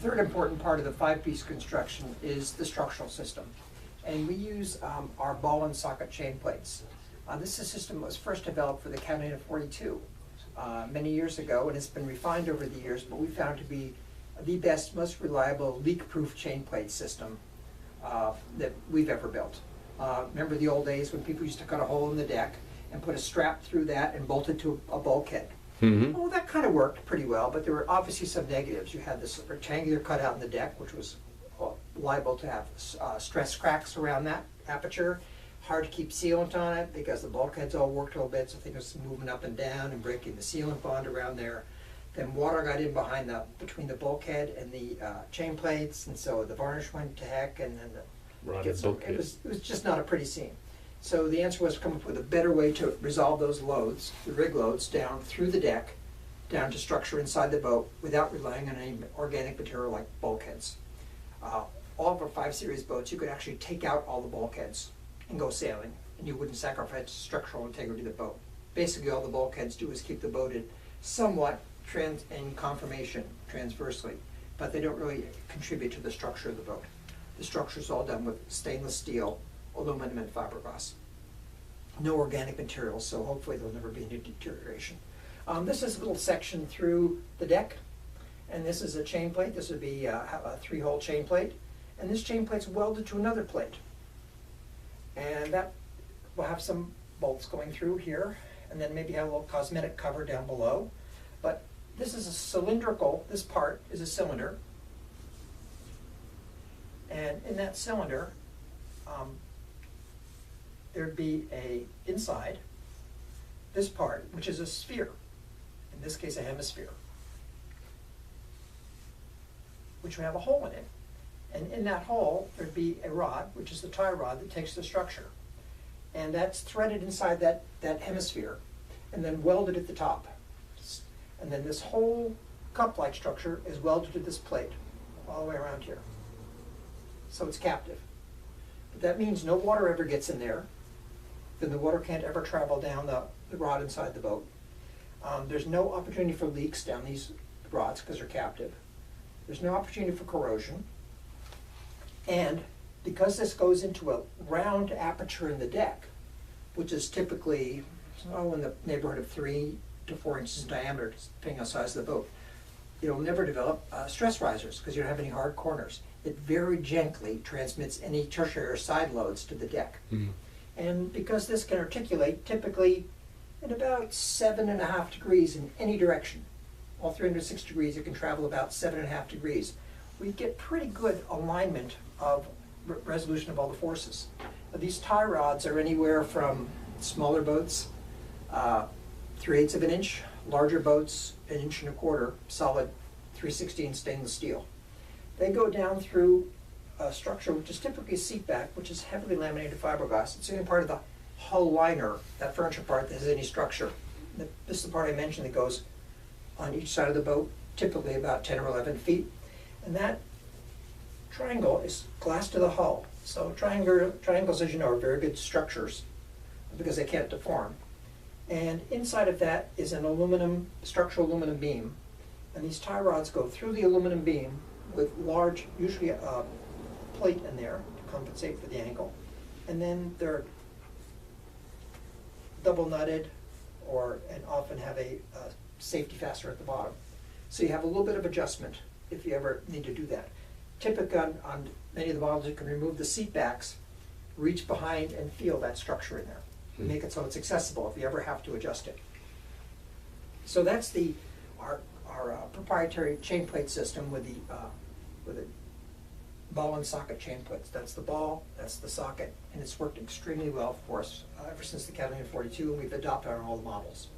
third important part of the five-piece construction is the structural system. And we use our ball and socket chain plates. This system was first developed for the Catalina 42 many years ago, and it's been refined over the years, but we found to be the best, most reliable leak-proof chain plate system that we've ever built. Remember the old days when people used to cut a hole in the deck and put a strap through that and bolt it to a bulkhead? Mm-hmm. Well, that kind of worked pretty well, but there were obviously some negatives. You had this rectangular cutout in the deck, which was liable to have stress cracks around that aperture. Hard to keep sealant on it because the bulkheads all worked a little bit, so things was moving up and down and breaking the sealant bond around there. Then water got in between the bulkhead and the chain plates, and so the varnish went to heck, and then it was just not a pretty scene. So the answer was to come up with a better way to resolve those loads, the rig loads, down through the deck, down to structure inside the boat without relying on any organic material like bulkheads. All of our 5 Series boats, you could actually take out all the bulkheads and go sailing, and you wouldn't sacrifice structural integrity of the boat. Basically, all the bulkheads do is keep the boat in somewhat in conformation transversely, but they don't really contribute to the structure of the boat. The structure is all done with stainless steel, aluminum, and fiberglass. No organic materials, so hopefully there'll never be any deterioration. This is a little section through the deck, and this is a chain plate. This would be a 3-hole chain plate, and this chain plate's welded to another plate. And that will have some bolts going through here, and then maybe have a little cosmetic cover down below. But this is a cylindrical, this part is a cylinder, and in that cylinder, there'd be inside this part, which is a sphere, in this case a hemisphere, which would have a hole in it. And in that hole, there'd be a rod, which is the tie rod that takes the structure. And that's threaded inside that hemisphere and then welded at the top. And then this whole cup-like structure is welded to this plate all the way around here. So it's captive. But that means no water ever gets in there. Then the water can't ever travel down the rod inside the boat. There's no opportunity for leaks down these rods because they're captive. There's no opportunity for corrosion. And because this goes into a round aperture in the deck, which is typically in the neighborhood of 3 to 4 inches in diameter, depending on the size of the boat, it'll never develop stress risers because you don't have any hard corners. It very gently transmits any tertiary or side loads to the deck. Mm-hmm. And because this can articulate typically at about 7.5 degrees in any direction, all 306 degrees, it can travel about 7.5 degrees. We get pretty good alignment of resolution of all the forces. These tie rods are anywhere from smaller boats, 3/8 of an inch, larger boats, 1.25 inches, solid 3/16 stainless steel. They go down through a structure which is typically a seat back, which is heavily laminated fiberglass. It's the only part of the hull liner, that furniture part, that has any structure. This is the part I mentioned that goes on each side of the boat, typically about 10 or 11 feet. And that triangle is glass to the hull. So triangles, as you know, are very good structures because they can't deform. And inside of that is an structural aluminum beam. And these tie rods go through the aluminum beam with large, usually a plate in there to compensate for the angle. And then they're double nutted and often have a safety fastener at the bottom. So you have a little bit of adjustment if you ever need to do that. Typically on many of the models, you can remove the seat backs, reach behind and feel that structure in there. Mm-hmm. Make it so it's accessible if you ever have to adjust it. So that's our proprietary chain plate system with the ball and socket chain plates. That's the ball, that's the socket, and it's worked extremely well for us ever since the Catalina 42, and we've adopted it on all the models.